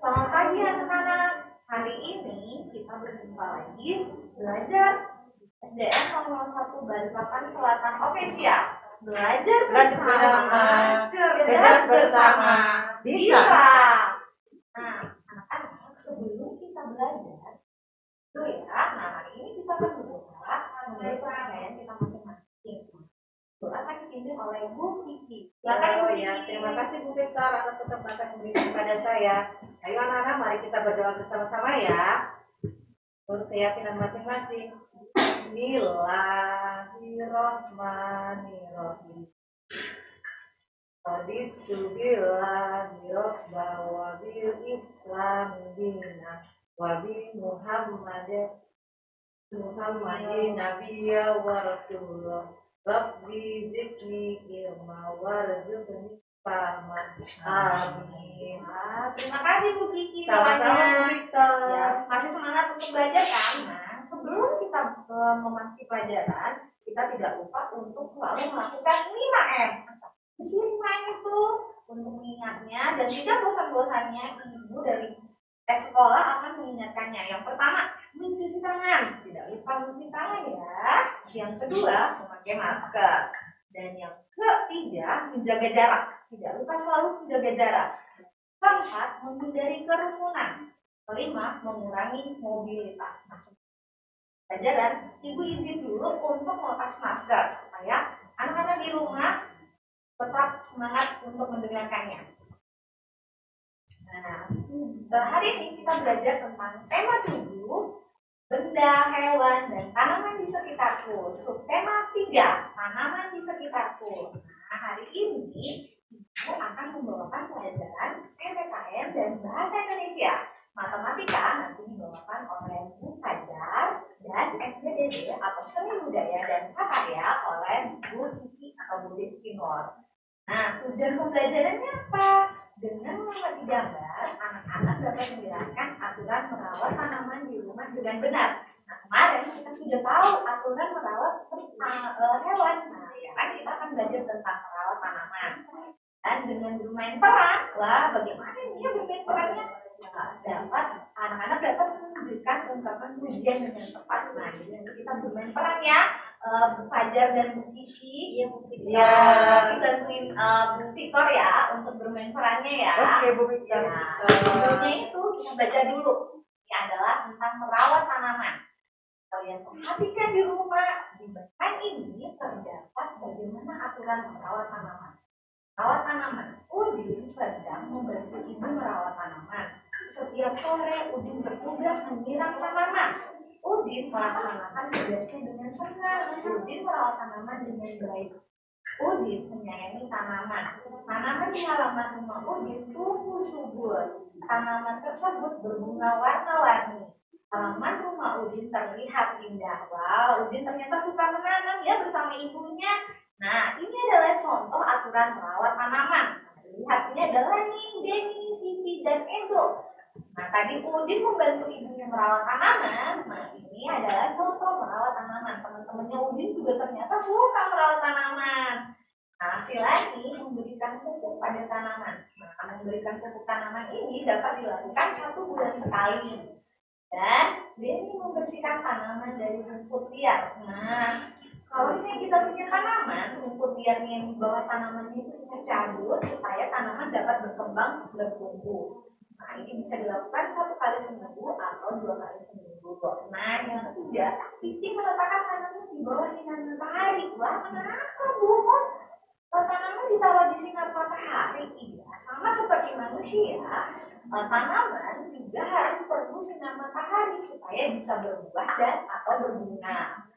Selamat pagi anak-anak. Hari ini kita berjumpa lagi belajar SDN nomor 1 Balikpapan Selatan. Oke, siap. Belajar bersama, cerdas bersama, bisa. Nah, anak-anak, sebelum kita belajar itu ya, nah hari ini kita akan berdoa mengenai kepercayaan kita masing-masing. Doa akan dipimpin oleh Bu Kiki. Silakan Bu Kiki. Terima kasih Bu Victor atas kesempatan memberikan kepada saya. Ayo anak-anak, mari kita berdoa bersama-sama ya. Menurut keyakinan masing-masing. Bismillahirrahmanirrahim. Raditu billahi rabba wa bil islam dina wa bi Muhammadin nabiyya wa rasulullah. Rabbi zidni ilma warzuqni fahma. Amin. Terima kasih Bu Kiki. Sama-sama Bu Victor. Ya, masih semangat untuk belajar kan? Nah, sebelum kita memasuki pelajaran, kita tidak lupa untuk selalu melakukan 5M. Isi 5M itu untuk mengingatnya dan tidak bosan-bosannya ibu dari sekolah akan mengingatkannya. Yang pertama, mencuci tangan. Tidak lupa mencuci tangan ya. Yang kedua, memakai masker. Dan yang ketiga, menjaga jarak. Tidak lupa selalu menjaga jarak. Keempat, menghindari kerumunan. Kelima, mengurangi mobilitas. Pelajaran, ibu izin dulu untuk melepas masker supaya anak-anak di rumah tetap semangat untuk mendengarkannya. Nah, hari ini kita belajar tentang tema 7, benda, hewan, dan tanaman di sekitarku. Subtema 3, tanaman di sekitarku. Nah, hari ini ibu akan membawakan pelajaran PPKN dan bahasa Indonesia. Matematika nanti dibawakan oleh Bu Fajar dan SBDD atau Seni Budaya dan Prakarya oleh Bu Kiki atau Bu Deskinor. Nah, tujuan pembelajarannya apa? Dengan mengamati gambar, anak-anak dapat menjelaskan aturan merawat tanaman di rumah dengan benar. Nah, kemarin kita sudah tahu aturan merawat hewan. Nah, sekarang kita akan belajar tentang merawat tanaman. Dan dengan bermain peran, wah bagaimana dia bermain perannya? Dapat anak-anak dapat menunjukkan ungkapan pujian dengan tepat. Nah, jadi kita bermain peran ya. Bu Fajar dan Bu Kiki, ya Bu Kiki, bantuin Bu Victor ya untuk bermain perannya ya. Oke Bu Victor. Nah, sebelumnya itu kita baca dulu. Ini adalah tentang merawat tanaman. Kalian perhatikan di rumah di bagian ini terdapat bagaimana aturan merawat tanaman. Merawat tanaman. Udin sedang membantu ibu merawat tanaman. Setiap sore Udin bertugas menyiram tanaman. Udin melaksanakan tugasnya dengan senang. Udin merawat tanaman dengan baik. Udin menyayangi tanaman. Tanaman di halaman rumah Udin tumbuh subur. Tanaman tersebut berbunga warna-warni. Halaman rumah Udin terlihat indah. Wow, Udin ternyata suka menanam ya bersama ibunya. Nah, ini adalah contoh aturan merawat tanaman. Lihat, ini adalah Ning, Denny, Siti, dan Edo. Nah, tadi Udin membantu ibunya merawat tanaman. Nah, ini adalah contoh merawat tanaman. Teman-temannya Udin juga ternyata suka merawat tanaman. Nah, Silani memberikan pupuk pada tanaman. Nah, memberikan pupuk tanaman ini dapat dilakukan 1 bulan sekali. Dan Denny membersihkan tanaman dari rumput liar. Nah, kalau misalnya kita punya tanaman, rumput liarnya yang di bawah tanamannya itu kita cabut supaya tanaman dapat berkembang dan tumbuh. Nah, ini bisa dilakukan 1 kali seminggu atau 2 kali seminggu. Nah, yang ketiga, Titi meletakkan tanaman di bawah sinar matahari. Wah, kenapa Bu? Tanaman ditaruh di sinar matahari? Iya, sama seperti manusia. Tanaman juga harus perlu sinar matahari supaya bisa berbuah dan atau berbunga.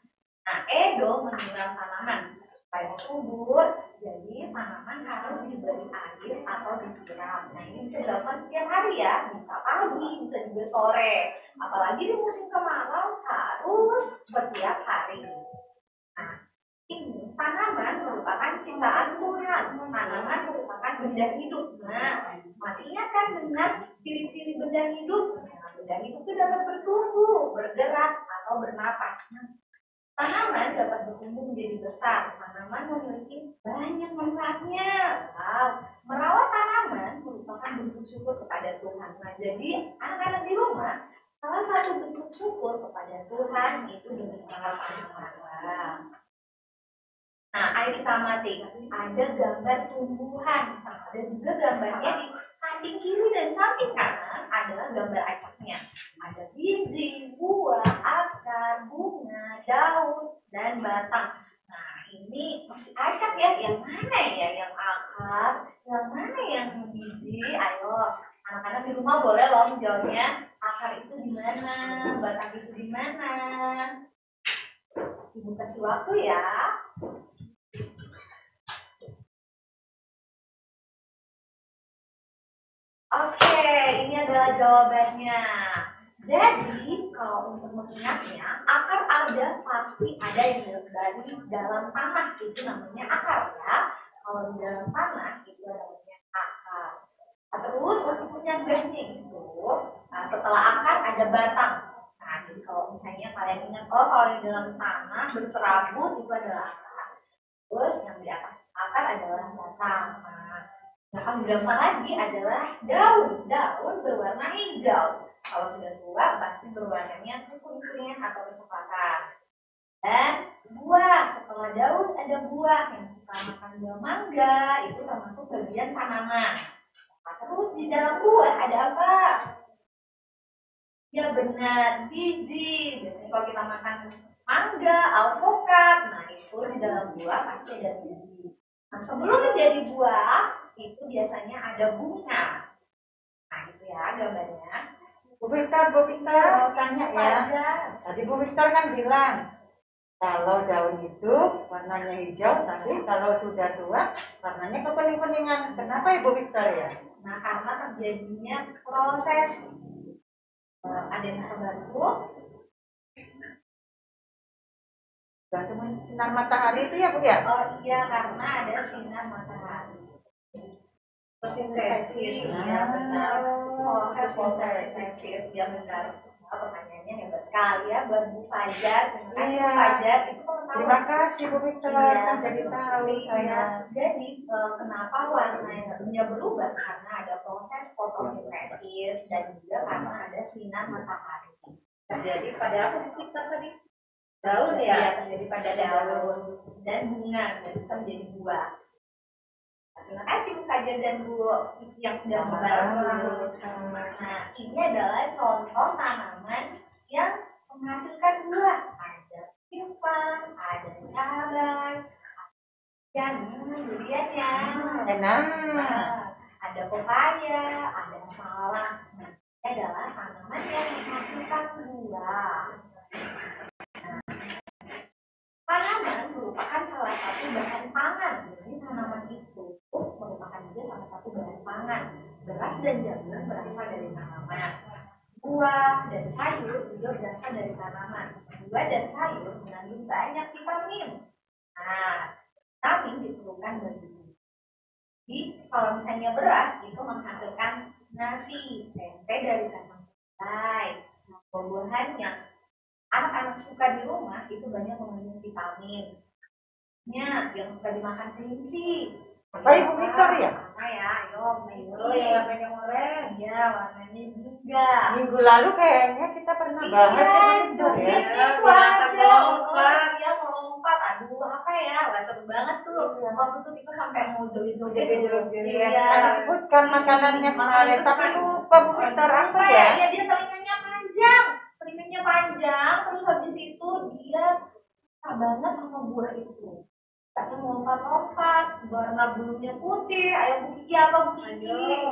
Nah, Edo menyiram tanaman supaya subur, jadi tanaman harus diberi air atau disiram. Nah, ini bisa dilakukan setiap hari ya, bisa pagi, bisa juga sore. Apalagi di musim kemarau harus setiap hari. Nah, ini tanaman merupakan ciptaan Tuhan. Tanaman merupakan benda hidup. Nah, masih ingat kan dengan ciri-ciri benda hidup? Nah, benda hidup itu dapat bertumbuh, bergerak, atau bernapas. Tanaman dapat bertumbuh menjadi besar. Tanaman memiliki banyak manfaatnya. Wow. Merawat tanaman merupakan kita bersyukur kepada Tuhan. Nah, jadi anak-anak di rumah, salah satu bentuk syukur kepada Tuhan itu dengan merawat tanaman. Nah, ayo kita amati, ada gambar tumbuhan, ada juga gambarnya di samping kiri dan samping kanan adalah gambar acaknya. Ada biji, buah, akar, bunga, daun, dan batang. Nah, ini masih acak ya, yang mana ya yang akar, yang mana yang biji? Ayo, anak-anak di rumah boleh loh menjawabnya. Akar itu di mana? Batang itu di mana? Ibu kasih waktu ya. Oke, ini adalah jawabannya. Jadi, kalau untuk mengingatnya, akar ada pasti ada yang dari dalam tanah, itu namanya akar ya. Kalau di dalam tanah itu namanya akar. Nah, terus untuk menyanggarnya itu, nah, setelah akar ada batang. Nah, jadi kalau misalnya kalian ingat, oh kalau di dalam tanah berserabut itu adalah akar. Terus yang di atas akar adalah batang. Nah, yang gampang lagi adalah daun. Daun berwarna hijau. Kalau sudah tua pasti berwarnanya kuning-kuningan atau kecoklatan. Dan buah, setelah daun ada buah. Yang suka makan buah mangga itu termasuk bagian tanaman. Nah, terus di dalam buah ada apa? Ya benar, biji. Jadi kalau kita makan mangga, alpukat, nah itu di dalam buah pasti ada biji. Nah, sebelum menjadi buah itu biasanya ada bunga. Nah, itu ya gambarnya. Bu Victor mau tanya ya. Tadi Bu Victor kan bilang kalau daun itu warnanya hijau, tapi kalau sudah tua warnanya kekuning-kuningan. Kenapa Ibu Victor ya? Nah, karena terjadinya proses ada yang terbantu. Bantu sinar matahari itu ya Bu ya? Oh iya, karena ada sinar matahari. Fotosintesis, iya benar. Proses fotosintesis, ya benar. Pertanyaannya hebat sekali ya buat Bu Fajar. Terima kasih Bu Fajar. Itu terima kasih Bu Victor, kan jadi tahu saya. Jadi kenapa warnanya berubah? Karena ada proses fotosintesis dan juga karena ada sinar matahari. Terjadi pada apa Bu Victor tadi? Daun ya? Iya, terjadi pada daun dan bunga dan bisa menjadi buah. Terima kasih Bu Fajar dan Bu yang sudah membantu. Nah, ini adalah contoh tanaman yang menghasilkan buah. Ada pisang, ada cabai, duriannya, ada pepaya, ada salak. Nah, ini adalah tanaman yang menghasilkan buah. Tanaman merupakan salah satu bahan pangan. Jadi tanaman itu merupakan juga salah satu bahan pangan. Beras dan jagung berasal dari tanaman. Buah dan sayur juga berasal dari tanaman. Buah dan sayur mengandung banyak vitamin. Nah, vitamin diperlukan bagi tubuh. Jadi kalau misalnya beras itu menghasilkan nasi, tempe dari kacang kedelai. Nah, buah-buahan yang anak-anak suka di rumah itu banyak mengandung vitamin. Yang suka dimakan kelinci. Apa Ibu Victor ya? Apa ya? Ayo, yang warnanya oranye. Iya, warnanya juga. Minggu lalu kayaknya kita pernah bahas Ibu Victor ya. Itu melompat. Iya, melompat. Aduh, apa ya? Wah, seru banget tuh. Waktu itu kita sampai mau joget-joget. Iya, kita disebutkan makanannya kemarin, tapi lupa Bu Victor apa ya? Iya, dia telinganya panjang, terus habis itu dia suka banget sama buah itu. Tapi lompat-lompat, warna bulunya putih. Ayo Bu Kiki apa Bu Kiki?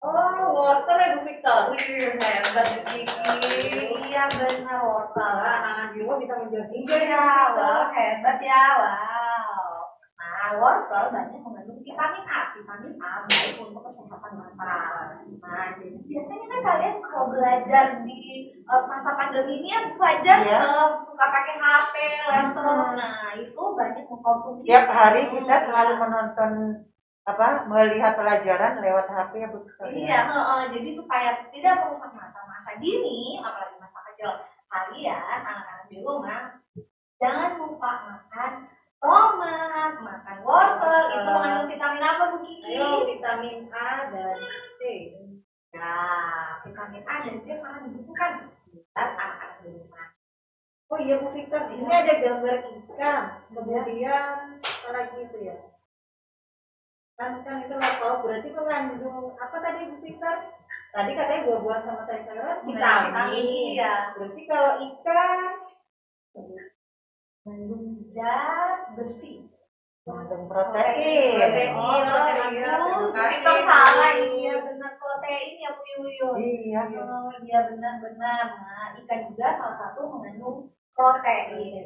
Oh, wortel ya Bu Victor. Wih, hebat Bu Kiki. Iya benar wortel. Anak-anak di rumah bisa menjadi iya, wah hebat ya, wow. Nah, wortel banyak mengandung vitamin A. Vitamin A baik untuk kesehatan mata. Nah, jadi biasanya kan kalian kalau belajar di masa pandemi ini ya wajar suka pakai HP, laptop. Nah, itu banyak mengkonsumsi. Tiap hari kita selalu menonton melihat pelajaran lewat HP ya Bu. Iya, jadi supaya tidak merusak mata masa dini, apalagi masa kecil kalian, anak-anak di rumah, jangan lupa makan tomat, makan wortel, itu mengandung vitamin apa Bu Kiki? Ayo, vitamin A dan C. vitamin A dan C sangat dibutuhkan buat anak-anak di rumah. Oh iya Bu Victor, di sini ada gambar ikan, kemudian apa lagi itu ya? Kan itu lauk, berarti mengandung apa tadi Bu Victor? Tadi katanya buah-buahan sama sayur-sayuran, vitamin. Iya. Berarti kalau ikan mengandung zat besi. Mengandung protein. Itu salah ini ya, benar protein ya Bu Yuyun. Iya. Oh iya benar-benar. Nah, ikan juga salah satu mengandung protein.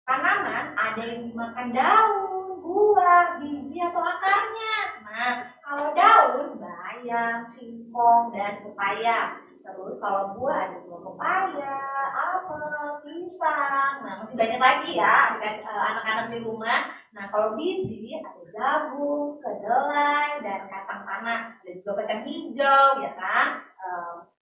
Tanaman ada yang dimakan daun, buah, biji atau akarnya. Nah, kalau daun bayam, singkong, dan pepaya. Terus kalau buah ada buah pepaya, apel, pisang. Nah, masih banyak lagi ya anak-anak di rumah. Nah, kalau biji ada jagung, kedelai, dan kacang tanah. Dan juga kacang hijau, ya kan?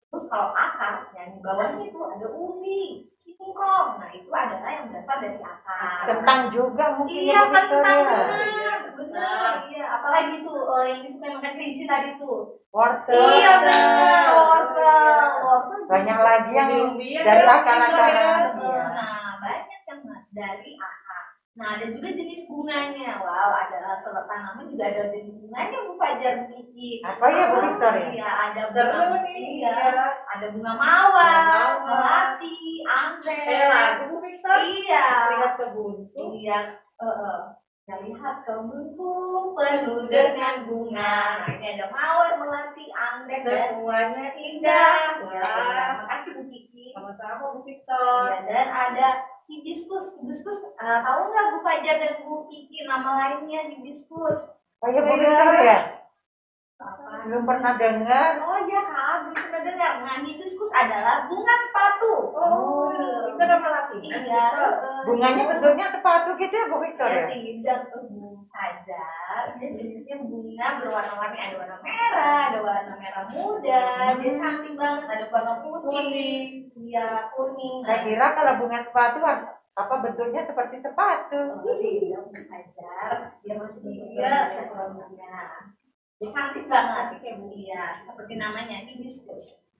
Terus kalau akar, yang di bawahnya itu ada ubi, singkong. Nah, itu adalah yang berasal dari akar. Kentang juga mungkin. Iya, Bu Victor, kentang ya. benar. Iya, apalagi tuh yang disukai makan kelinci tadi tuh. Wortel. Iya benar, wortel. Banyak lagi yang umbi-umbian dari ya, akar-akaran. ya. Iya. Nah, banyak yang dari akar. Nah, ada juga jenis bunganya. Wow, ada tanaman juga ada jenis bunganya Bu Fajar, Bu Kiki. Apa ya Bu Victor ya? Iya, ada Seru bunga, nih. iya, ada bunga mawar, Bunga mawar. melati, anggrek. Kayak lagu Bu Victor. Iya. Lihat kebuntu. Iya, lihat kebunku penuh dengan bunga. Nah, ini ada mawar, melati, anggrek, dan Semuanya indah. ya, Wah, makasih Bu Kiki. sama-sama Bu Victor. Iya, dan ada hibiscus. Hibiscus, tahu nggak Bu Fajar dan Bu Kiki nama lainnya hibiscus? Oh iya Bu Victor ya? Apa? Belum pernah dengar. Oh iya Kak, belum pernah dengar. Nah, hibiscus adalah bunga sepatu. Oh, itu nama latinnya. Iya. Bunganya bentuknya sepatu gitu ya Bu Victor Ya ya? tidak bunga saja. Dia jenisnya bunga berwarna-warni, ada warna merah, ada warna merah muda. Dia cantik banget, ada warna putih. Iya, kuning. Saya kira kalau bunga sepatu apa bentuknya seperti sepatu. Tidak Fajar, dia masih dia warnanya. Dia cantik banget kayak iya, seperti namanya hibiscus.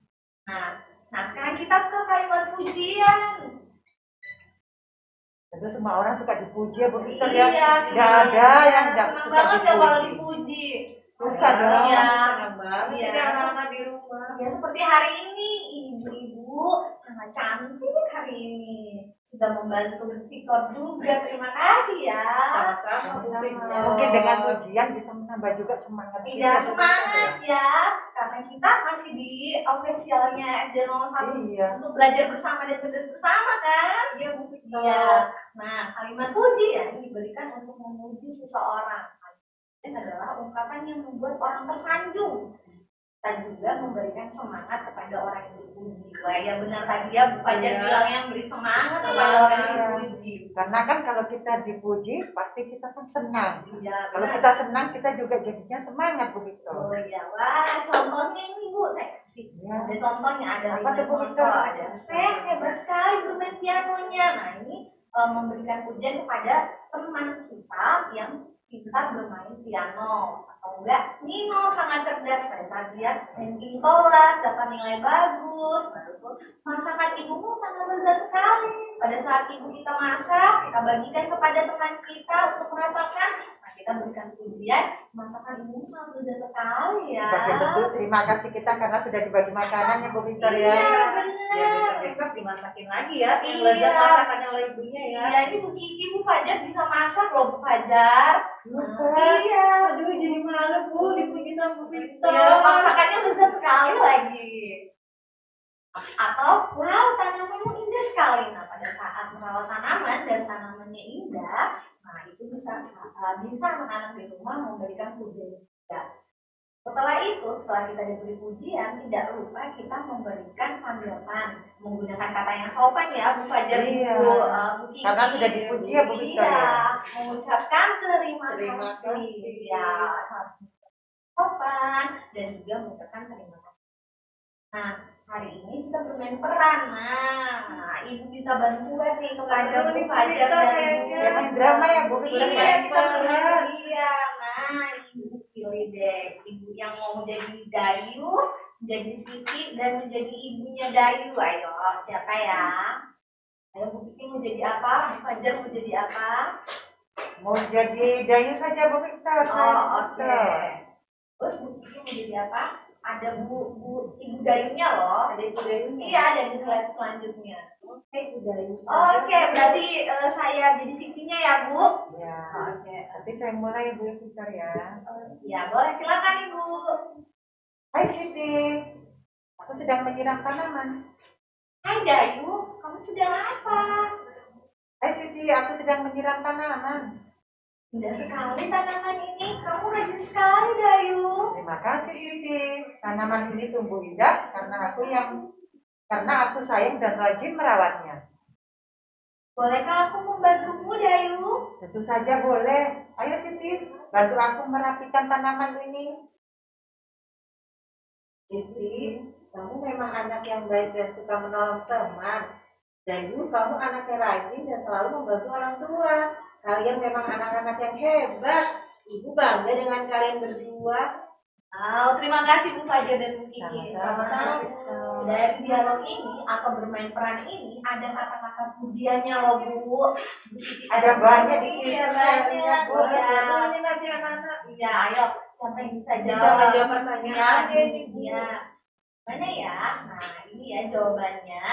Nah, sekarang kita ke kalimat pujian. Tentu semua orang suka dipuji ya Bu Victor ya. Iya, Tidak ada yang tidak senang suka banget ya kalau dipuji. dipuji. Suka dong. Iya. Senang banget. Iya. Ini anak-anak di rumah. Ya seperti hari ini ibu-ibu sangat cantik hari ini, sudah membantu Victor juga, terima kasih ya. Sama-sama Bu Victor. Mungkin dengan pujian bisa menambah juga semangat. Iya kita, Bu semangat Victor, ya, karena kita masih di officialnya SD01 Iya. untuk belajar bersama dan cerdas bersama kan? Iya Bu Victor. Iya. Nah, kalimat puji ya ini diberikan untuk memuji seseorang. Ini adalah ungkapan yang membuat orang tersanjung. Kita juga memberikan semangat kepada orang yang dipuji. Wah ya benar tadi ya Bu Fajar Iya. bilang yang beri semangat kepada Iya. orang yang dipuji. Karena kan kalau kita dipuji pasti kita kan senang. Iya Kalau benar. kita senang kita juga jadinya semangat Bu Victor. Oh iya, wah contohnya ini Bu, saya kasih. Ya. Ada contohnya, ada Apa 5 tuh, Bu contoh. Victor? Ada saya hebat sekali bermain pianonya. Nah ini memberikan pujian kepada teman kita yang pintar bermain piano. Atau enggak, Nino sangat cerdas pada saat dia main pintola, dapat nilai bagus. Lalu masakan ibumu sangat lezat sekali. Pada saat ibu kita masak, kita bagikan kepada teman kita untuk merasakan. Nah, kita berikan pujian, masakan ibumu sangat lezat sekali ya. Sebagai bentuk terima kasih kita karena sudah dibagi makanan ya Bu Victor Iya, ya. benar. Ya besok-besok dimasakin lagi ya. Yang Iya. lezat masakannya oleh ibunya ya. Iya, ini Bu Kiki, Bu Fajar bisa masak loh Bu Fajar. Iya. Aduh jadi malu Bu dipuji sama Bu Victor. Iya, masakannya lezat sekali lagi. Atau, wow, tanamanmu indah sekali. Nah, pada saat merawat tanaman dan tanamannya indah, nah itu bisa anak-anak di rumah memberikan pujian juga. Setelah itu, setelah kita diberi pujian, tidak lupa kita memberikan tanggapan menggunakan kata yang sopan ya, Bu Fajar, Iya. Bu Kiki. Karena sudah dipuji ya, Bu Victor, Iya, ya. mengucapkan terima Terima kasih. kasih. Ya, sopan dan juga mengucapkan terima kasih. Nah, hari ini kita bermain peran. Nah, ibu bisa bantuan nih kepada Seru Bu nih, Fajar kita dan kayaknya. Ya, main drama ya, Bu. Iya, Main kita bermain peran. iya. Nah, ibu pilih deh ibu yang mau menjadi Dayu, menjadi Siti, dan menjadi ibunya Dayu. Ayo, siapa ya? Ayo Bu Kiki mau jadi apa? Bu Fajar mau jadi apa? Mau jadi Dayu saja Bu Victor. Oh, oke. Terus Bu Kiki mau jadi apa? Ada ibu Dayunya loh. Ada ibu Dayunya. Iya, ada di slide selanjutnya. Oke, ibu Dayu. Oke, berarti saya jadi Sitinya ya Bu? Ya. Oke. Nanti saya mulai Bu Victor ya. Ya boleh, silakan Ibu. Hai Siti, aku sedang menyiram tanaman. Hai Dayu, kamu sedang apa? Hai Siti, aku sedang menyiram tanaman. Indah sekali tanaman ini, kamu rajin sekali Dayu. Terima kasih Siti. Tanaman ini tumbuh indah karena aku sayang dan rajin merawatnya. Bolehkah aku membantumu Dayu? Tentu saja boleh. Ayo Siti, bantu aku merapikan tanaman ini. Siti, kamu memang anak yang baik dan suka menolong teman. Dayu, kamu anak yang rajin dan selalu membantu orang tua. Kalian memang anak-anak yang hebat. Ibu bangga dengan kalian berdua. Oh, terima kasih Bu Fajar dan Bu Kiki. Sama-sama. Dari dialog ini atau bermain peran ini ada kata-kata pujiannya loh Bu. Ada banyak di sini. Iya, banyak. Boleh, Iya. semuanya nanti anak-anak. Iya, ayo siapa yang bisa Bisa jawab? menjawab pertanyaannya ini, Bu. Iya. Mana ya? Nah, ini ya jawabannya.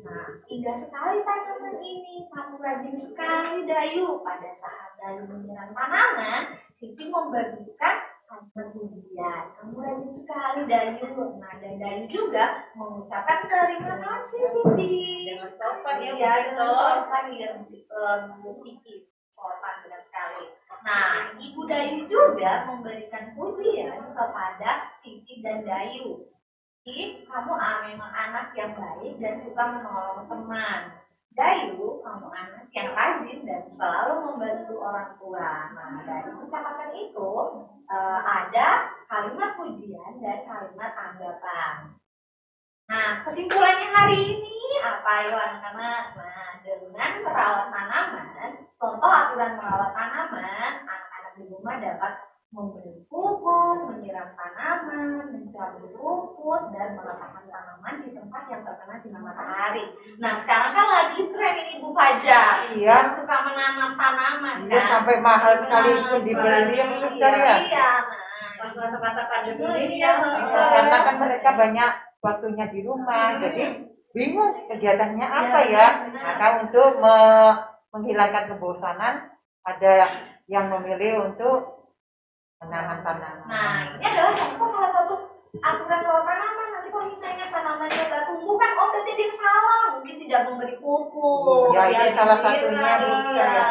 Nah, indah sekali tanaman ini. Kamu rajin sekali Dayu. Pada saat Dayu menyiram tanaman, Siti memberikan kalimat pujian. Kamu rajin sekali Dayu. Nah, dan Dayu juga mengucapkan terima kasih Siti. Dengan sopan ya, Bu Iya, dengan Victor. sopan ya Bu Kiki. Sopan benar sekali. Nah, Ibu Dayu juga memberikan pujian kepada Siti dan Dayu. Jadi, kamu memang anak yang baik dan suka menolong teman. Dayu, kamu anak yang rajin dan selalu membantu orang tua. Nah, dari ucapan itu ada kalimat pujian dan kalimat tanggapan. Nah, kesimpulannya hari ini apa yuk anak-anak? Nah, dengan merawat tanaman, contoh aturan merawat tanaman, anak-anak di rumah dapat memberi pupuk, menyiram tanaman, mencabut rumput, dan meletakkan tanaman di tempat yang terkena sinar matahari. Nah, sekarang kan lagi tren ini Bu Fajar, Iya. yang suka menanam tanaman Iya, kan? sampai mahal sekali pun dibeli ya Bu Victor ya. Iya, nah. Pas masa-masa pandemi ini Iya, ya. Karena kan mereka banyak waktunya di rumah, jadi bingung kegiatannya apa Iya, ya. benar. Maka untuk menghilangkan kebosanan, ada yang memilih untuk menanam tanaman. Nah, ini adalah contoh salah satu aturan merawat tanaman. Nanti kalau misalnya tanamannya nggak tumbuh kan, oh berarti dia salah, mungkin tidak memberi pupuk. Ya, itu salah disiram, satunya, Bu. iya.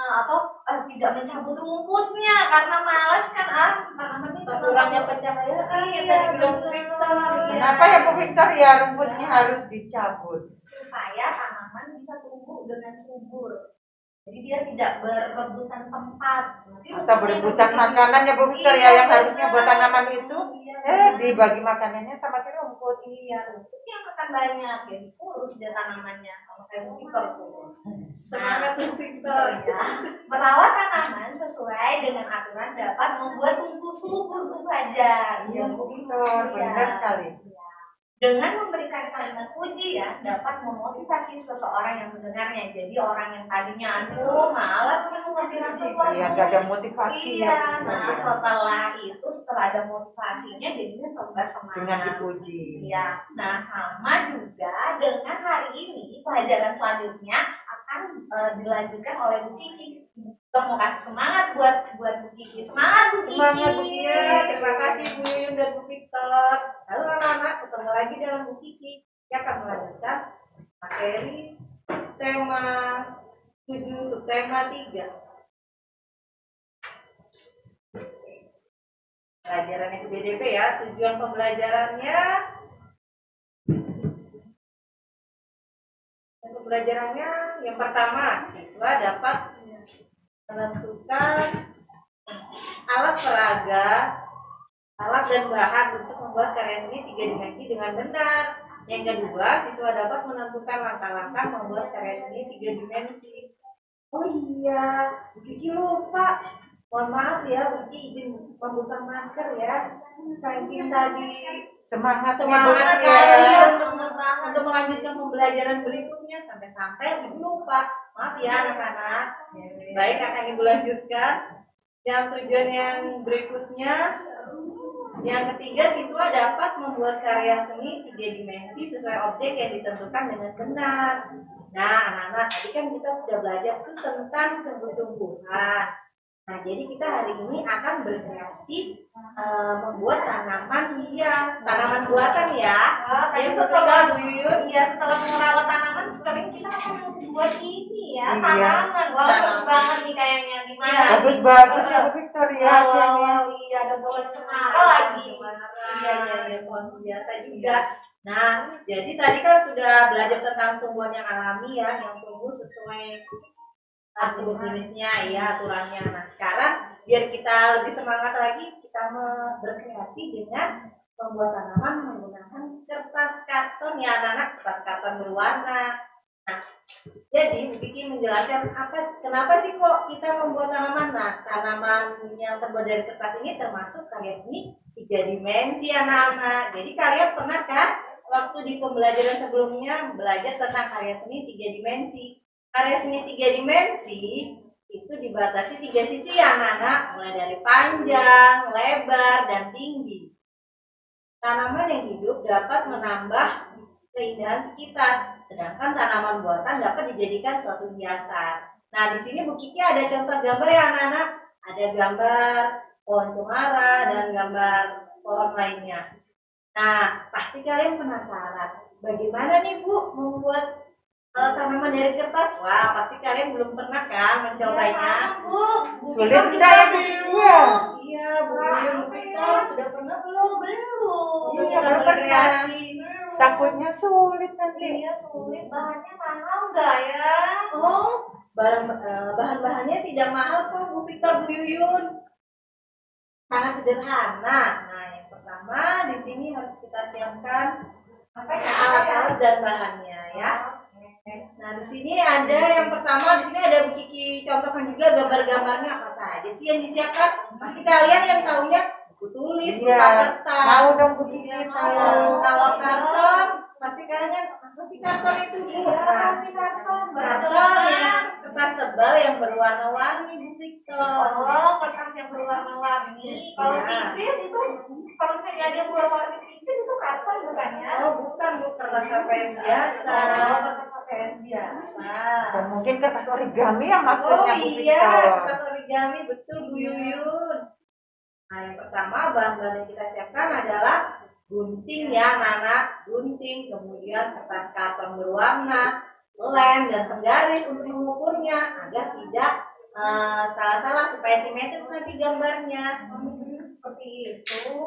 Atau tidak mencabut rumputnya karena malas kan tanamannya Kurangnya pencahayaan Iya, yang tadi bilang Bu benar. Victor. Iya. Kenapa ya Bu Victor ya rumputnya harus dicabut? supaya tanaman bisa tumbuh dengan subur. Jadi dia tidak berebutan tempat. Nanti Atau rumputnya berebutan jadi- makanan ya Bu Victor ya, Iya, yang harusnya buat benar. tanaman itu Iya, dibagi makanannya sama si rumput. Iya, rumputnya akan banyak, jadi kurus dia tanamannya. Kalau kayak Bu Victor kurus. Semangat Bu Victor. Ya, merawat tanaman sesuai dengan aturan dapat membuat tumbuh subur Bu Fajar. Iya Bu Victor, benar sekali. Dengan memberikan kalimat pujian dapat memotivasi seseorang yang mendengarnya. Jadi orang yang tadinya aduh malas nih mengerjakan sesuatu. Iya, gak ada motivasi Iya, ya. nah setelah ada motivasinya jadinya tambah semangat. Dengan dipuji. Iya, nah sama juga dengan hari ini pelajaran selanjutnya akan dilanjutkan oleh Bu Kiki. Kita mau kasih semangat buat Bu Kiki. Semangat Bu Kiki. Semangat, Bu Kiki. Iya, terima kasih Bu Yuyun dan Bu Victor. Halo anak-anak, ketemu lagi dengan Bu Kiki. Yang akan melanjutkan materi tema 7 subtema 3. Pelajaran SBDP ya, tujuan pembelajarannya yang pertama, siswa dapat menentukan alat peraga, alat dan bahan untuk membuat karya seni 3 dimensi dengan benar. Yang kedua, siswa dapat menentukan langkah-langkah membuat karya seni 3 dimensi. Oh iya, Bu Kiki lupa. Mohon maaf ya, Uki izin membuka masker ya. Saking tadi Semangat semangat ya. ya untuk melanjutkan pembelajaran berikutnya sampai Ibu lupa. Maaf ya anak-anak. Baik, akan Ibu lanjutkan. Yang tujuan yang berikutnya, yang ketiga, siswa dapat membuat karya seni 3 dimensi sesuai objek yang ditentukan dengan benar. Nah, anak-anak, tadi kan kita sudah belajar tuh tentang tumbuh-tumbuhan. Nah, jadi kita hari ini akan berkreasi membuat tanaman hias, tanaman buatan ya. Tadi Yang setelah Bu Yuyun, setelah merawat tanaman, sekarang kita akan membuat ini ya, Iya. tanaman. Wow, seru Tanaman. banget nih kayaknya. Gimana? Iya. Bagus-bagus ya Bu Victor ya hasilnya. Wow, iya ada pohon cemara lagi. Iya, pohon biasa juga. Nah, jadi tadi kan sudah belajar tentang tumbuhan yang alami ya, yang tumbuh sesuai jenis-jenisnya ya, aturannya. Nah, sekarang biar kita lebih semangat lagi, kita berkreasi dengan membuat tanaman menggunakan kertas karton ya anak-anak, kertas karton berwarna. Nah, jadi Bu Kiki menjelaskan kenapa sih kok kita membuat tanaman. Nah, tanaman yang terbuat dari kertas ini termasuk karya seni 3 dimensi anak-anak. Jadi kalian pernah kan waktu di pembelajaran sebelumnya belajar tentang karya seni 3 dimensi. Karya seni 3 dimensi itu dibatasi 3 sisi ya anak-anak, mulai dari panjang, lebar, dan tinggi. Tanaman yang hidup dapat menambah keindahan sekitar, sedangkan tanaman buatan dapat dijadikan suatu hiasan. Nah, di sini Bu Kiki ada contoh gambar ya anak-anak. Ada gambar pohon cemara dan gambar pohon lainnya. Nah, pasti kalian penasaran, bagaimana nih Bu membuat tanaman dari kertas? Wah, pasti kalian belum pernah kan mencobanya. Sulit tidak ya Bu Kiki ya? Iya, Bu Yuyun, kita sudah pernah belum? Belum. Iya, belum pernah. Takutnya sulit nanti. Iya, sulit. Bahannya mahal nggak ya? Oh, bahan-bahannya tidak mahal kok Bu Victor, Bu Yuyun. Sangat sederhana. Nah, yang pertama di sini harus kita siapkan alat-alat dan bahannya ya. Nah, di sini ada yang pertama, di sini ada Bu Kiki contohkan juga gambar-gambarnya apa saja sih yang disiapkan. Pasti kalian yang tahunya buku tulis, buku Iya. kertas. Mau dong Bu Kiki Iya, tahu. Kalau karton, pasti kalian kan apa sih karton itu? Iya, si karton. Karton ya, kertas tebal yang berwarna-warni Bu Victor. Oh, kertas yang berwarna-warni. Kalau Iya. tipis itu, kalau misalnya ada yang berwarna tipis itu karton bukan ya? Oh, bukan Bu, kertas HPS biasa. Oh, kertas HPS biasa. Dan mungkin kertas origami yang maksudnya Bu Oh iya, Victor. kertas origami, betul Bu Yuyun. Nah, yang pertama bahan-bahan yang kita siapkan adalah gunting ya anak-anak, gunting, kemudian kertas karton berwarna, lem, dan penggaris untuk mengukurnya agar tidak salah-salah supaya simetris nanti gambarnya. Seperti itu.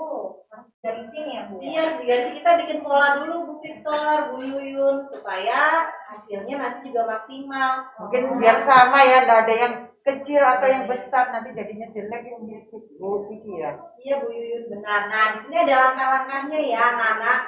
Dari sini ya, Bu? Iya, jadi kita bikin pola dulu Bu Victor, Bu Yuyun, supaya hasilnya nanti juga maksimal. Mungkin biar sama ya, nggak ada yang kecil atau yang besar, nanti jadinya jelek yang mirip Bu Kiki ya. Iya Bu Yuyun, benar. Nah, di sini ada langkah-langkahnya ya anak-anak.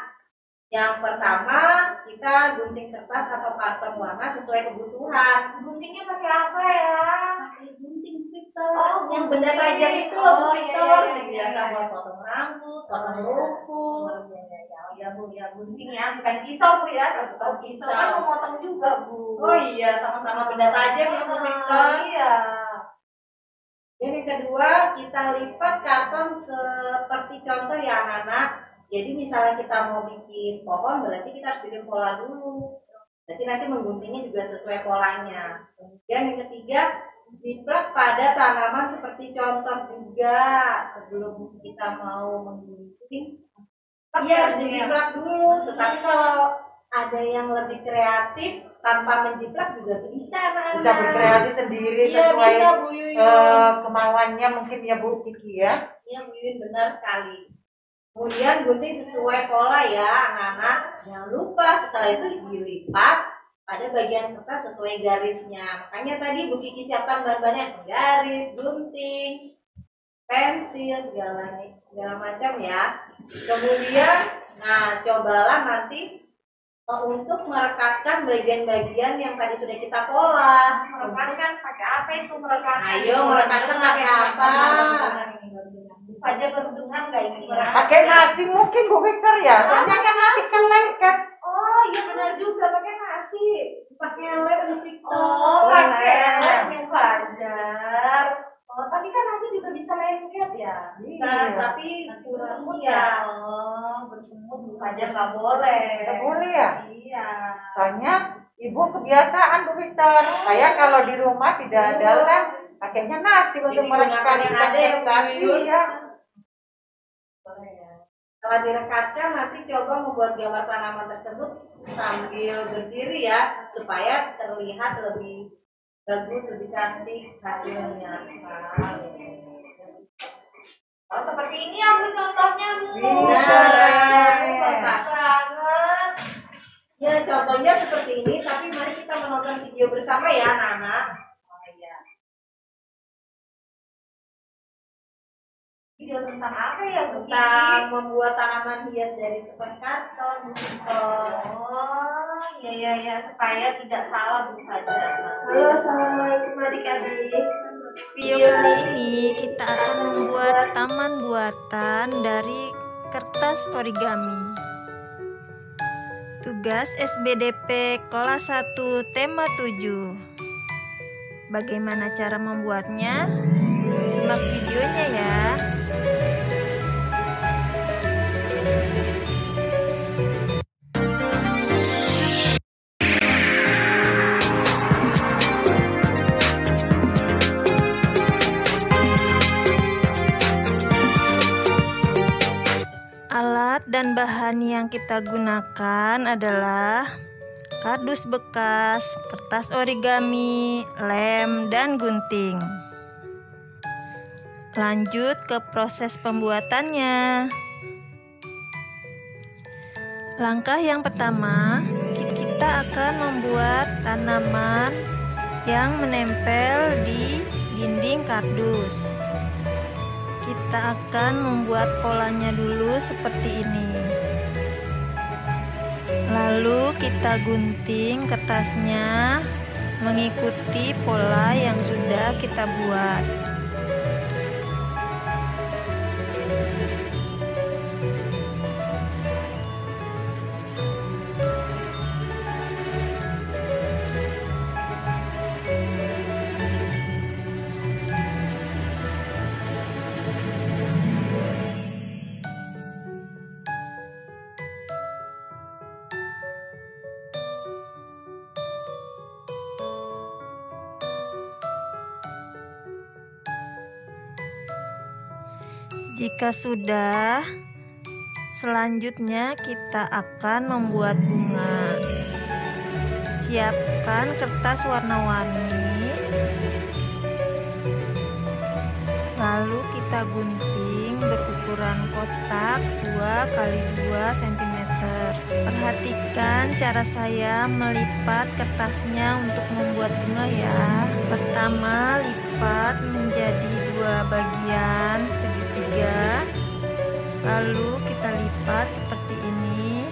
Yang pertama, kita gunting kertas atau karton warna sesuai kebutuhan. Guntingnya pakai apa ya? Pakai gunting Victor. Oh, yang benda gunting. tajam itu Oh, loh Bu iya, Victor. iya, iya, Biasa iya. buat potong rambut, potong Oh, rumput. Ya Bu, ya gunting ya, bukan pisau Bu ya. Kalau pisau kan memotong juga Bu. Oh iya, sama-sama benda tajam ya Bu Victor. Iya. Yang kedua, kita lipat karton seperti contoh ya anak-anak. Jadi misalnya kita mau bikin pohon, berarti kita harus bikin pola dulu. Jadi nanti mengguntingnya juga sesuai polanya. Kemudian yang ketiga, jiplak pada tanaman seperti contoh juga. Sebelum kita mau menggunting, iya harus dijiplak dulu. Tetapi kalau ada yang lebih kreatif, tanpa menjiplak juga bisa anak-anak. Bisa berkreasi sendiri Iya, sesuai bisa, Bu Yuyun. kemauannya mungkin ya Bu Kiki ya. Iya Bu Yuyun, benar sekali. Kemudian gunting sesuai pola ya anak-anak. Jangan lupa setelah itu dilipat pada bagian kertas sesuai garisnya. Makanya tadi Bu Kiki siapkan bahan-bahannya, garis, gunting, pensil, segala macam ya. Kemudian, nah cobalah nanti untuk merekatkan bagian-bagian yang tadi sudah kita pola. Merekatkan pakai apa itu merekatkan? Ayo, merekatkan pakai apa? Aja baru dengar nggak ini ya? Pakai nasi mungkin Bu Victor ya, soalnya kan nasi kan lengket. Oh iya benar juga pakai nasi. Pakai lem Victor. Oh pakai lem yang Fajar. Oh tapi kan nasi juga bisa lengket ya? Bisa, tapi Bersemut iya. ya? Oh bersemut Bu Fajar nggak boleh. Nggak boleh ya? Iya. Soalnya Ibu kebiasaan Bu Victor. Saya kalau di rumah tidak ada lem, pakainya nasi untuk Jadi gunakan merekatkan yang ada ya, Bu nasi. Yul. Iya. Setelah direkatkan, nanti coba membuat gambar tanaman tersebut sambil berdiri ya, supaya terlihat lebih bagus, lebih cantik hasilnya. Oh seperti ini ya Bu contohnya Bu. Iya. Bagus banget. Ya, contohnya seperti ini, tapi mari kita menonton video bersama ya, anak-anak. Oh iya. Video tentang apa ya Bu? Tentang membuat tanaman hias dari tepung karton. Oh iya supaya tidak salah Bu Fajar. Halo, assalamualaikum adik-adik. Video kali ini kita akan membuat taman buatan dari kertas origami. Tugas SBDP kelas 1 tema 7. Bagaimana cara membuatnya? Simak videonya ya. Alat dan bahan yang kita gunakan adalah kardus bekas, kertas origami, lem, dan gunting. Lanjut ke proses pembuatannya. Langkah yang pertama, kita akan membuat tanaman yang menempel di dinding kardus. Kita akan membuat polanya dulu seperti ini. Lalu kita gunting kertasnya mengikuti pola yang sudah kita buat. Jika sudah, selanjutnya kita akan membuat bunga. Siapkan kertas warna-warni, lalu kita gunting berukuran kotak 2 x 2 cm. Perhatikan cara saya melipat kertasnya untuk membuat bunga ya. Pertama, lipat menjadi 2 bagian segitiga, lalu kita lipat seperti ini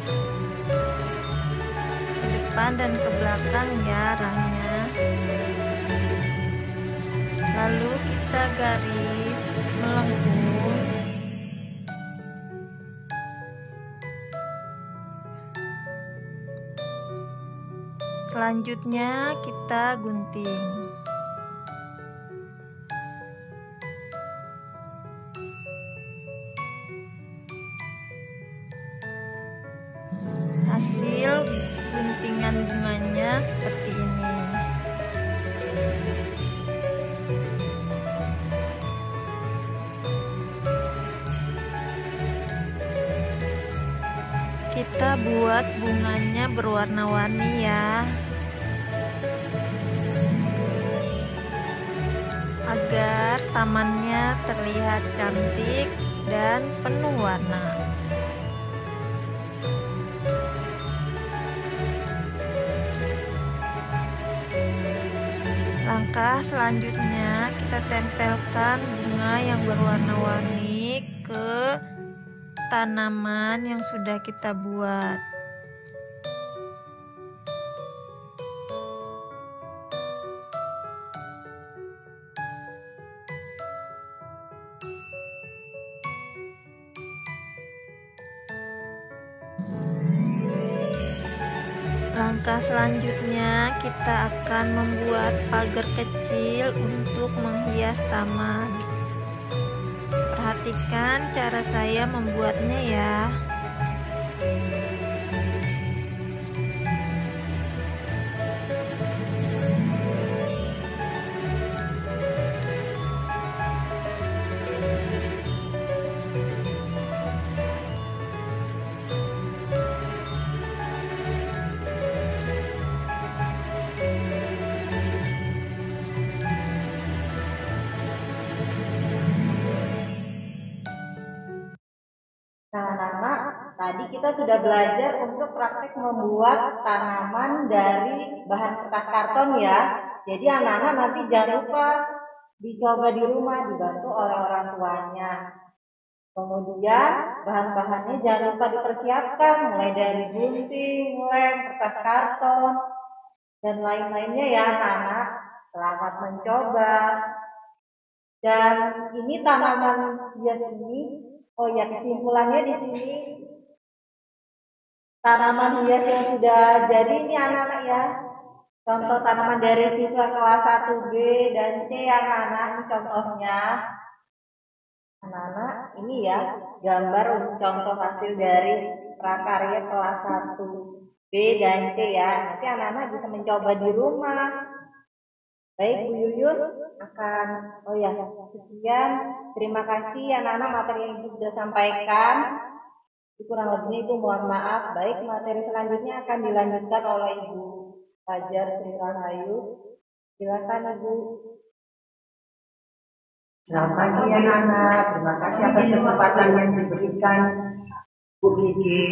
ke depan dan ke belakang ya arahnya. Lalu kita garis melengkung. Selanjutnya kita gunting. Hasil guntingan bunganya seperti ini. Kita buat bunganya berwarna-warni ya, agar tamannya terlihat cantik dan penuh warna. Langkah selanjutnya kita tempelkan bunga yang berwarna-warni ke tanaman yang sudah kita buat. Langkah selanjutnya kita akan membuat pagar kecil untuk menghias taman. Perhatikan cara saya membuatnya ya. Nah, anak-anak, tadi kita sudah belajar untuk praktek membuat tanaman dari bahan kertas karton ya. Jadi anak-anak nanti jangan lupa dicoba di rumah, dibantu oleh orang tuanya. Kemudian bahan-bahannya jangan lupa dipersiapkan, mulai dari gunting, lem, kertas karton, dan lain-lainnya ya anak-anak. Selamat mencoba. Dan ini tanaman hias ini, oh ya, kesimpulannya di sini tanaman hias yang sudah jadi ini anak-anak ya. Contoh tanaman dari siswa kelas 1B dan C ya anak-anak, ini contohnya. Anak-anak, ini ya gambar contoh hasil dari prakarya kelas 1B dan C ya. Nanti anak-anak bisa mencoba di rumah. Baik, Bu Yuyun akan, oh ya, sekian. Terima kasih anak-anak materi yang Ibu sudah sampaikan. Kurang lebihnya Ibu mohon maaf. Baik, materi selanjutnya akan dilanjutkan oleh Ibu Fajar Sri Rahayu. Silakan Ibu. Selamat pagi anak-anak, terima kasih atas kesempatan yang diberikan Bu Gigi.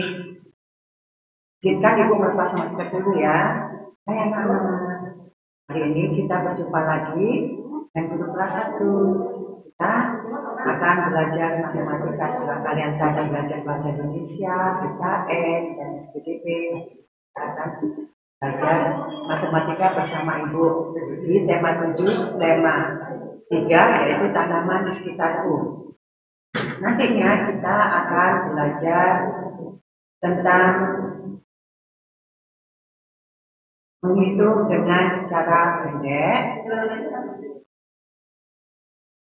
Izinkan Ibu berpasang masker dulu ya. Hai anak-anak, hari ini kita berjumpa lagi dengan guru kelas 1. Kita akan belajar matematika setelah kalian tadi belajar bahasa Indonesia, PKN, dan SPDP. Kita akan belajar matematika bersama Ibu di tema 7, tema 3 yaitu tanaman di sekitarku. Nantinya kita akan belajar tentang menghitung dengan cara pendek,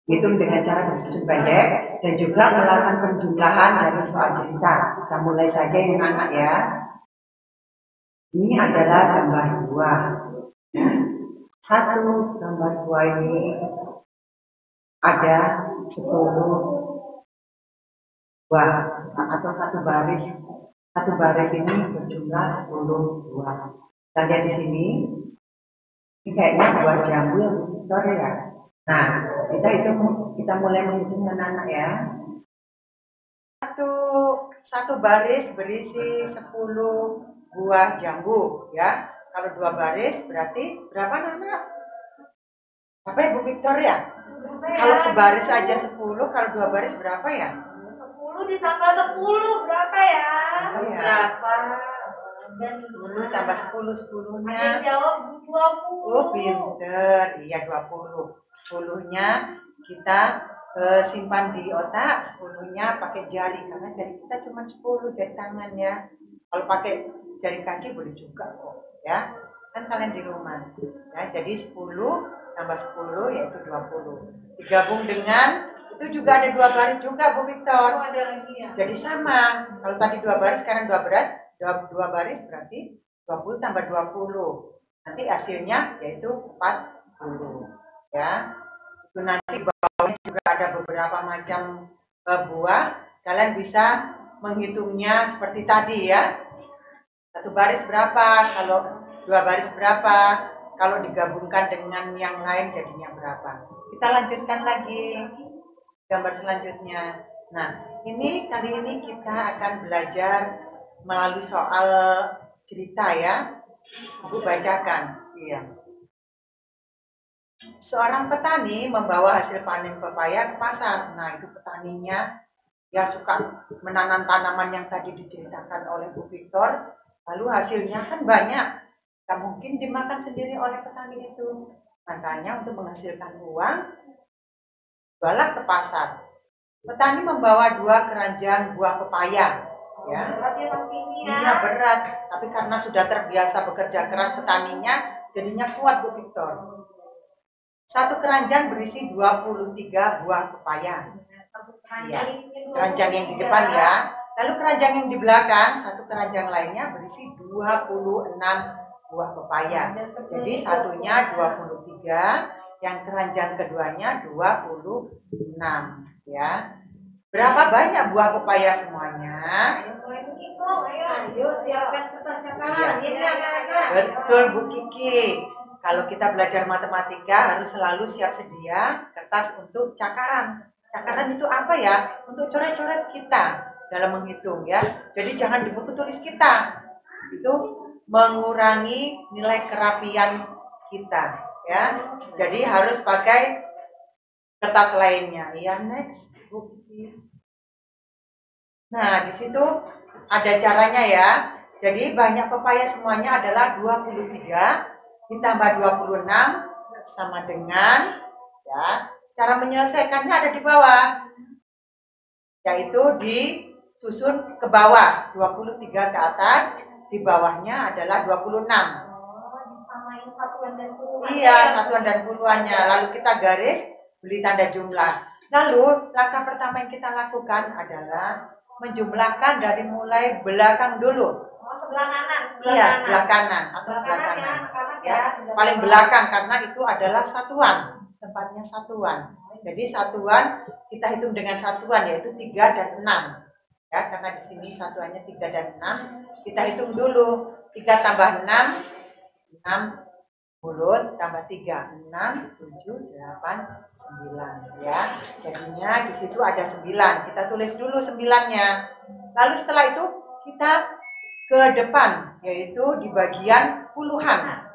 hitung dengan cara bersusun pendek, dan juga melakukan penjumlahan dari soal cerita. Kita mulai saja dengan anak ya. Ini adalah gambar buah. Satu gambar buah ini ada 10 buah atau satu baris. Satu baris ini berjumlah 10 buah. Kita lihat di sini, ini kayaknya buah jambu yang besar ya. Nah, kita mulai menghitung anak-anak ya. Satu baris berisi 10 buah jambu ya. Kalau 2 baris berarti berapa anak-anak? Apa ya Bu Victoria? Kalau sebaris aja 10, kalau 2 baris berapa ya? 10 ditambah 10 berapa ya? Oh, ya. Berapa? Dan 10 tambah 10, 10-nya. Ada yang jawab 20. Oh, pinter. Iya 20. 10-nya kita simpan di otak, 10-nya pakai jari karena jari kita cuma 10 jari tangan ya. Kalau pakai jari kaki boleh juga kok ya. Kan kalian di rumah. Ya, jadi 10 tambah 10 yaitu 20. Digabung dengan itu juga ada 2 baris juga Bu Victor. Oh, ada lagi ya. Jadi sama. Kalau tadi 2 baris sekarang 2 baris. 2 baris berarti 20 tambah 20. Nanti hasilnya yaitu 40 ya. Itu nanti bawahnya juga ada beberapa macam buah. Kalian bisa menghitungnya seperti tadi ya. 1 baris berapa, kalau 2 baris berapa, kalau digabungkan dengan yang lain jadinya berapa. Kita lanjutkan lagi gambar selanjutnya. Nah, kali ini kita akan belajar melalui soal cerita ya. Ibu bacakan. Iya. Seorang petani membawa hasil panen pepaya ke pasar. Nah, itu petaninya ya suka menanam tanaman yang tadi diceritakan oleh Bu Victor. Lalu hasilnya kan banyak. Gak mungkin dimakan sendiri oleh petani itu. Makanya untuk menghasilkan uang, jualah ke pasar. Petani membawa 2 keranjang buah pepaya. Ya. Berat ya pasti ini ya. Iya berat, tapi karena sudah terbiasa bekerja keras petaninya, jadinya kuat Bu Victor. Satu keranjang berisi 23 buah pepaya. Iya. Keranjang yang di depan ya. Lalu keranjang yang di belakang, satu keranjang lainnya berisi 26 buah pepaya. Jadi satunya 23, yang keranjang keduanya 26 ya. Berapa banyak buah pepaya semuanya? Ayo siapkan kertas cakaran. Iya. Ini anak-anak. Betul Bu Kiki. Kalau kita belajar matematika harus selalu siap sedia kertas untuk cakaran. Cakaran itu apa ya? Untuk coret-coret kita dalam menghitung ya. Jadi jangan di buku tulis kita. Itu mengurangi nilai kerapian kita ya. Jadi harus pakai kertas lainnya. Ya, next Bu Kiki. Nah, di situ ada caranya ya. Jadi banyak pepaya semuanya adalah 23 ditambah 26 sama dengan ya. Cara menyelesaikannya ada di bawah. Yaitu disusun ke bawah, 23 ke atas, di bawahnya adalah 26. Disamain satuan dan puluhan. Iya, satuan dan puluhannya. Lalu kita garis beri tanda jumlah. Lalu langkah pertama yang kita lakukan adalah menjumlahkan dari mulai belakang dulu. Oh, sebelah kanan. Iya, sebelah kanan atau sebelah kanan. Ya, paling belakang karena itu adalah satuan, tempatnya satuan. Jadi satuan kita hitung dengan satuan yaitu 3 dan 6. Ya, karena di sini satuannya 3 dan 6. Kita hitung dulu. 3 tambah 6, 60 tambah 3, 6, 7, 8, 9 ya. Jadinya di situ ada 9. Kita tulis dulu 9-nya. Lalu setelah itu kita ke depan yaitu di bagian puluhan.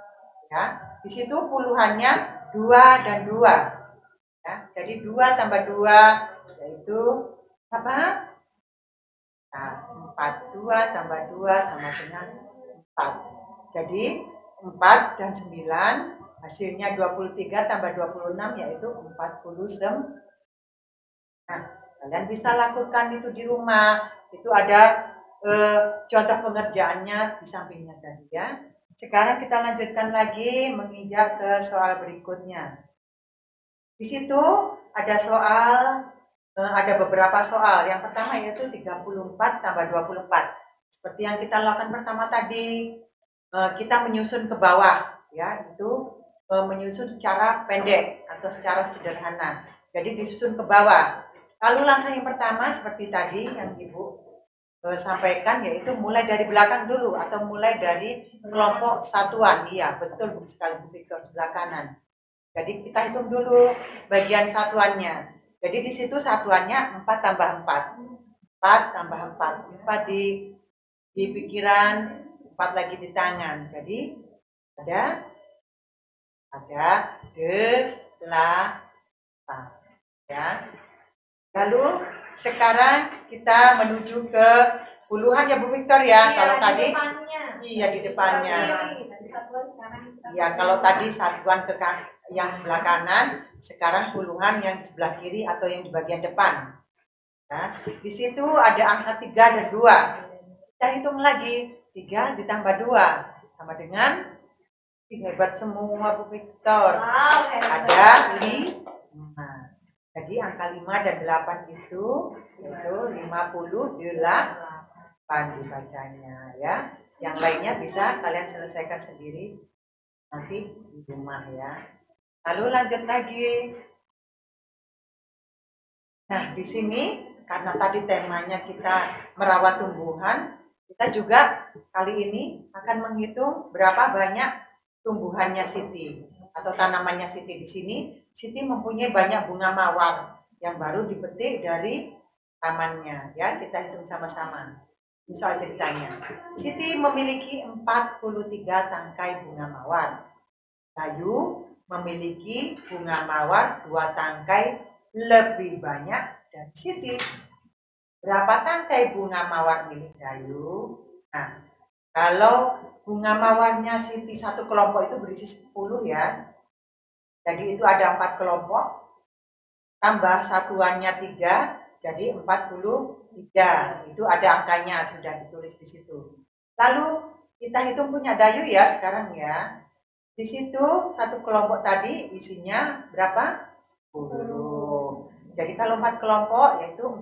Ya, di situ puluhannya 2 dan 2. Ya, jadi 2 tambah 2 yaitu apa? Nah, 4. 2 tambah 2 sama dengan 4. Jadi 4 dan 9 hasilnya 23 tambah 26 yaitu 49. Nah, kalian bisa lakukan itu di rumah. Itu ada contoh pengerjaannya di sampingnya tadi ya. Sekarang kita lanjutkan lagi menginjak ke soal berikutnya. Di situ ada soal, ada beberapa soal. Yang pertama yaitu 34 tambah 24. Seperti yang kita lakukan pertama tadi, kita menyusun ke bawah, ya, itu menyusun secara pendek atau secara sederhana. Jadi disusun ke bawah. Lalu langkah yang pertama seperti tadi yang Ibu sampaikan yaitu mulai dari belakang dulu atau mulai dari kelompok satuan. Iya, betul Bu sekali Bu Victor, sebelah kanan. Jadi kita hitung dulu bagian satuannya. Jadi di situ satuannya 4 tambah 4. 4 tambah 4. 4 di pikiran, 4 lagi di tangan. Jadi ada 8 ya. Lalu sekarang kita menuju ke puluhan ya Bu Victor ya. Iya, kalau tadi depannya. iya di depannya. Ya, kalau tadi satuan ke yang sebelah kanan, sekarang puluhan yang di sebelah kiri atau yang di bagian depan. Nah, di situ ada angka 3 dan 2. Kita hitung lagi, 3 ditambah 2 sama dengan, hebat semua Bu Victor. Wow, Ada 5. Jadi angka 5 dan 8 itu 58 dibacanya ya. Yang lainnya bisa kalian selesaikan sendiri nanti di rumah ya. Lalu lanjut lagi. Nah, di sini karena tadi temanya kita merawat tumbuhan, kita juga kali ini akan menghitung berapa banyak tumbuhannya Siti atau tanamannya Siti. Di sini Siti mempunyai banyak bunga mawar yang baru dipetik dari tamannya ya. Kita hitung sama-sama. Ini soal ceritanya. Siti memiliki 43 tangkai bunga mawar. Bayu memiliki bunga mawar 2 tangkai lebih banyak dari Siti. Berapa tangkai bunga mawar milik Dayu? Nah, kalau bunga mawarnya Siti satu kelompok itu berisi 10 ya. Jadi itu ada 4 kelompok. Tambah satuannya 3, jadi 43. Itu ada angkanya, sudah ditulis di situ. Lalu kita hitung punya Dayu ya sekarang ya. Di situ satu kelompok tadi isinya berapa? 10. Jadi kalau 4 kelompok yaitu 40.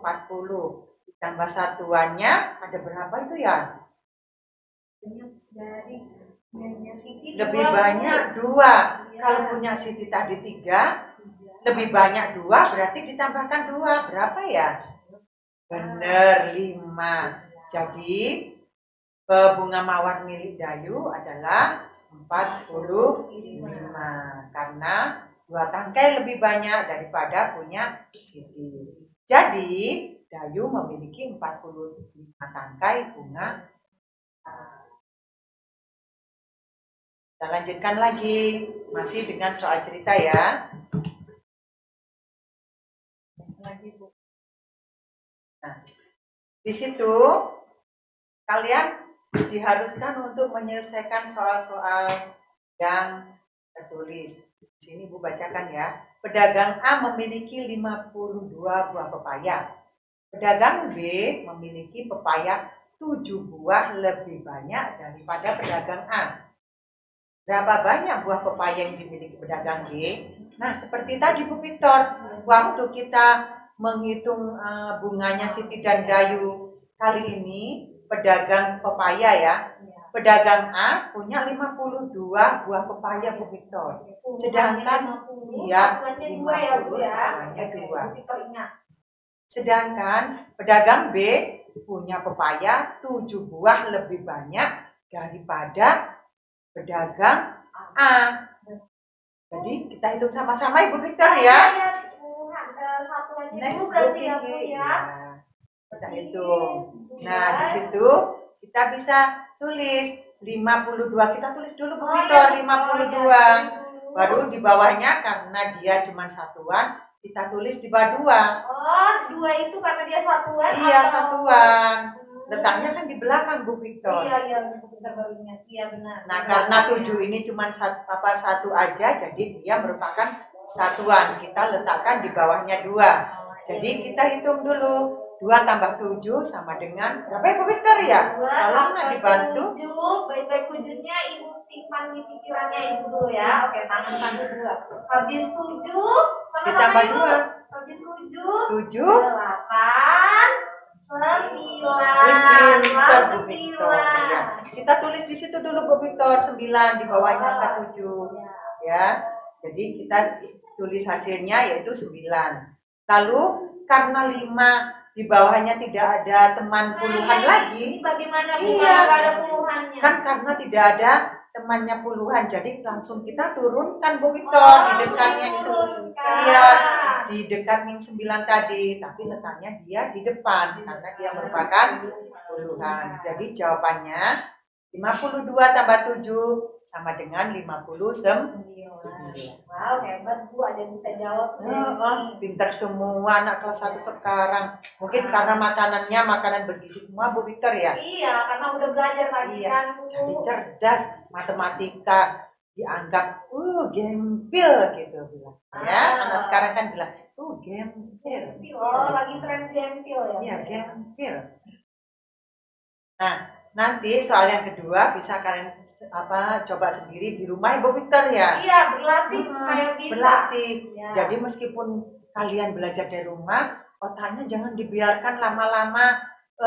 Ditambah satuannya ada berapa itu ya? Dari punyanya Siti Lebih 20. banyak 2. Iya. Kalau punya Siti tadi 3, lebih banyak 2 berarti ditambahkan 2. Berapa ya? Bener, 5. Jadi bunga mawar milik Dayu adalah 45 karena 2 tangkai lebih banyak daripada punya Siti. Jadi Dayu memiliki 45 tangkai bunga. Kita lanjutkan lagi, masih dengan soal cerita ya. Nah, di situ kalian diharuskan untuk menyelesaikan soal-soal yang tertulis. Di sini Bu bacakan ya. Pedagang A memiliki 52 buah pepaya. Pedagang B memiliki pepaya 7 buah lebih banyak daripada pedagang A. Berapa banyak buah pepaya yang dimiliki pedagang B? Nah, seperti tadi Bu Victor, waktu kita menghitung bunganya Siti dan Dayu kali ini, pedagang pepaya ya, pedagang A punya 52 buah pepaya Bu Victor. Sedangkan iya, 50 satuannya 2. Sedangkan pedagang B punya pepaya 7 buah lebih banyak daripada pedagang A. Jadi kita hitung sama-sama Ibu Victor ya. Next Bu Kiki. Ya, kita hitung. Nah, di situ kita bisa tulis 52. Kita tulis dulu Bu Victor 52. Baru di bawahnya karena dia cuma satuan, kita tulis di bawah 2. Oh, 2 itu karena dia satuan? Iya, atau... satuan. Letaknya kan di belakang Bu Victor. Iya, barunya. Iya benar. Nah, karena 7 ini cuma satu aja, jadi dia merupakan satuan. Kita letakkan di bawahnya 2. Jadi kita hitung dulu. 2 tambah 7 sama dengan berapa ya Bu Victor ya? Tolong dibantu. 7, baik-baik wujudnya Ibu simpan di pikirannya Ibu dulu ya. Oke, simpan 2. Habis 7 sama ditambah 2. Habis 7. 8. 9. Pinter Bu Victor. Ya. Kita tulis di situ dulu Bu Victor 9 di bawahnya angka 7. Ya. Jadi kita tulis hasilnya yaitu 9. Lalu karena 5 di bawahnya tidak ada teman puluhan lagi. Bagaimana Bu iya, kalau ada puluhannya? Kan karena tidak ada temannya puluhan, jadi langsung kita turunkan Bu Victor di dekatnya itu. Iya, di dekat yang 9 tadi, tapi letaknya dia di depan karena dia merupakan puluhan. Jadi jawabannya 52 tambah 7 sama dengan 59. Wow, hebat Bu, ada yang bisa jawab. Pintar semua anak kelas 1 sekarang. Mungkin karena makanan bergizi semua Bu Victor ya. Iya, karena udah belajar tadi kan Bu. Jadi cerdas, matematika dianggap gempil gitu bilang. Ya, anak sekarang kan bilang, gempil. Oh, lagi tren gempil ya. Iya, gempil. Nah, nanti soal yang kedua bisa kalian coba sendiri di rumah Bu Victor ya. Iya, berlatih supaya bisa. Berlatih. Ya. Jadi meskipun kalian belajar dari rumah, otaknya jangan dibiarkan lama-lama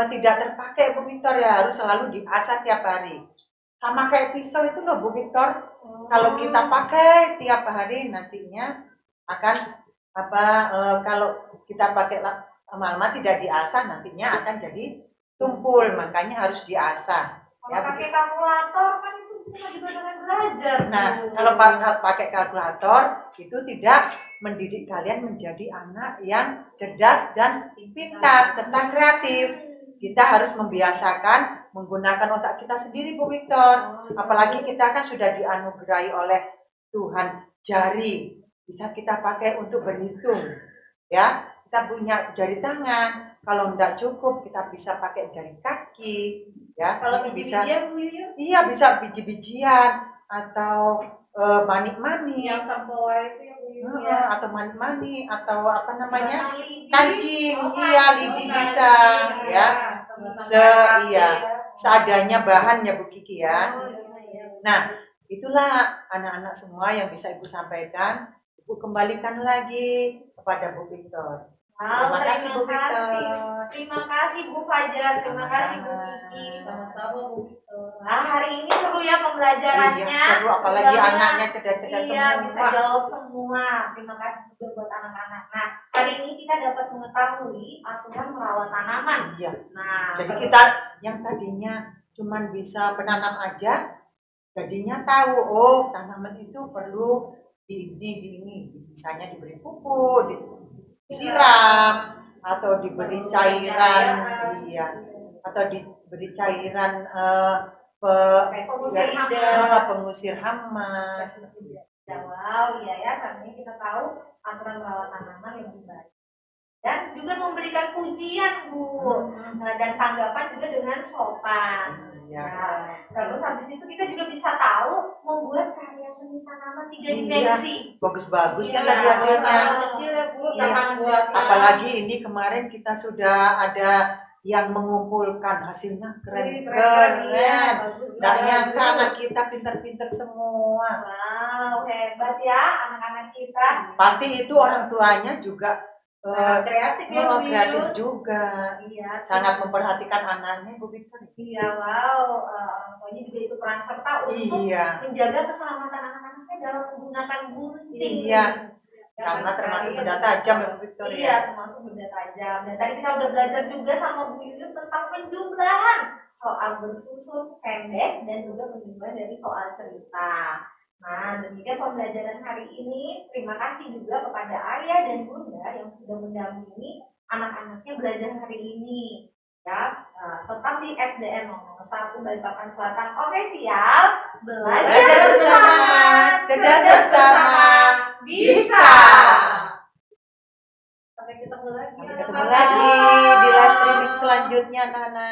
tidak terpakai Bu Victor ya, harus selalu diasah tiap hari. Sama kayak pisau itu loh Bu Victor. Kalau kita pakai tiap hari nantinya akan kalau kita pakai lama-lama tidak diasah nantinya akan jadi tumpul, makanya harus diasah. Ya, pakai kalkulator kan itu juga dengan belajar. Nah, kalau pakai kalkulator itu tidak mendidik kalian menjadi anak yang cerdas dan pintar serta kreatif. Kita harus membiasakan menggunakan otak kita sendiri Bu Victor. Apalagi kita kan sudah dianugerahi oleh Tuhan jari, bisa kita pakai untuk berhitung. Ya, kita punya jari tangan. Kalau enggak cukup kita bisa pakai jari kaki. Ya, kalau bisa biji-bijian Bu Yuyu? Iya, bisa biji-bijian atau manik-manik. Yang sempoa itu yang ya. Atau manik-manik atau apa namanya? Lidi. Kancing. Oh, Iya, kancing. lidi Oh, bisa kancing. ya. Iya. Ya. Seadanya bahan ya Bu Kiki ya. Oh, iya. Nah, itulah anak-anak semua yang bisa Ibu sampaikan. Ibu kembalikan lagi kepada Bu Victor. Terima kasih Bu Victor. Terima kasih Bu Fajar, terima kasih Bu Kiki. Sama-sama Bu Victor. Nah, hari ini seru ya pembelajarannya. Iya, seru apalagi Mudah-mudahan anaknya cerdas-cerdas iya, semua. bisa jawab semua. Terima kasih juga buat anak-anak. Nah, hari ini kita dapat mengetahui aturan merawat tanaman. Iya. Nah, Jadi kita yang tadinya cuman bisa menanam aja, jadinya tahu oh tanaman itu perlu di ini, misalnya diberi pupuk, disiram, atau diberi cairan, iya, atau diberi cairan pengusir hama. Wow, iya ya, karena kita tahu aturan merawat tanaman yang lebih baik. Dan juga memberikan pujian Bu, dan tanggapan juga dengan sopan. Ya. Nah, terus habis itu kita juga bisa tahu membuat karya seni tanaman 3 dimensi. Bagus-bagus ya Iya, tadi hasilnya. kecil ya Bu, Iya. Apalagi ini kemarin kita sudah ada yang mengumpulkan hasilnya keren. Nggak nyangka anak kita pintar-pintar semua. Wow, hebat ya anak-anak kita. Pasti itu orang tuanya juga kreatif ya Bu. kreatif juga. Iya, Sangat memperhatikan anaknya Bu Victor. Iya, wow, orang tuanya juga itu peran serta untuk menjaga keselamatan anak-anaknya dalam menggunakan gunting. Iya. Karena termasuk benda tajam ya Bu Victor. Iya, termasuk benda tajam. Dan tadi kita udah belajar juga sama Bu Yuyut tentang penjumlahan soal bersusun pendek dan juga penjumlahan dari soal cerita. Nah, demikian pembelajaran hari ini. Terima kasih juga kepada ayah dan bunda yang sudah mendampingi anak-anaknya belajar hari ini. Ya, tetap di SDN nomor 1 Balikpapan Selatan official. Belajar bersama, cerdas bersama, bisa. Sampai ketemu lagi. Sampai ketemu lagi di live streaming selanjutnya, Nana.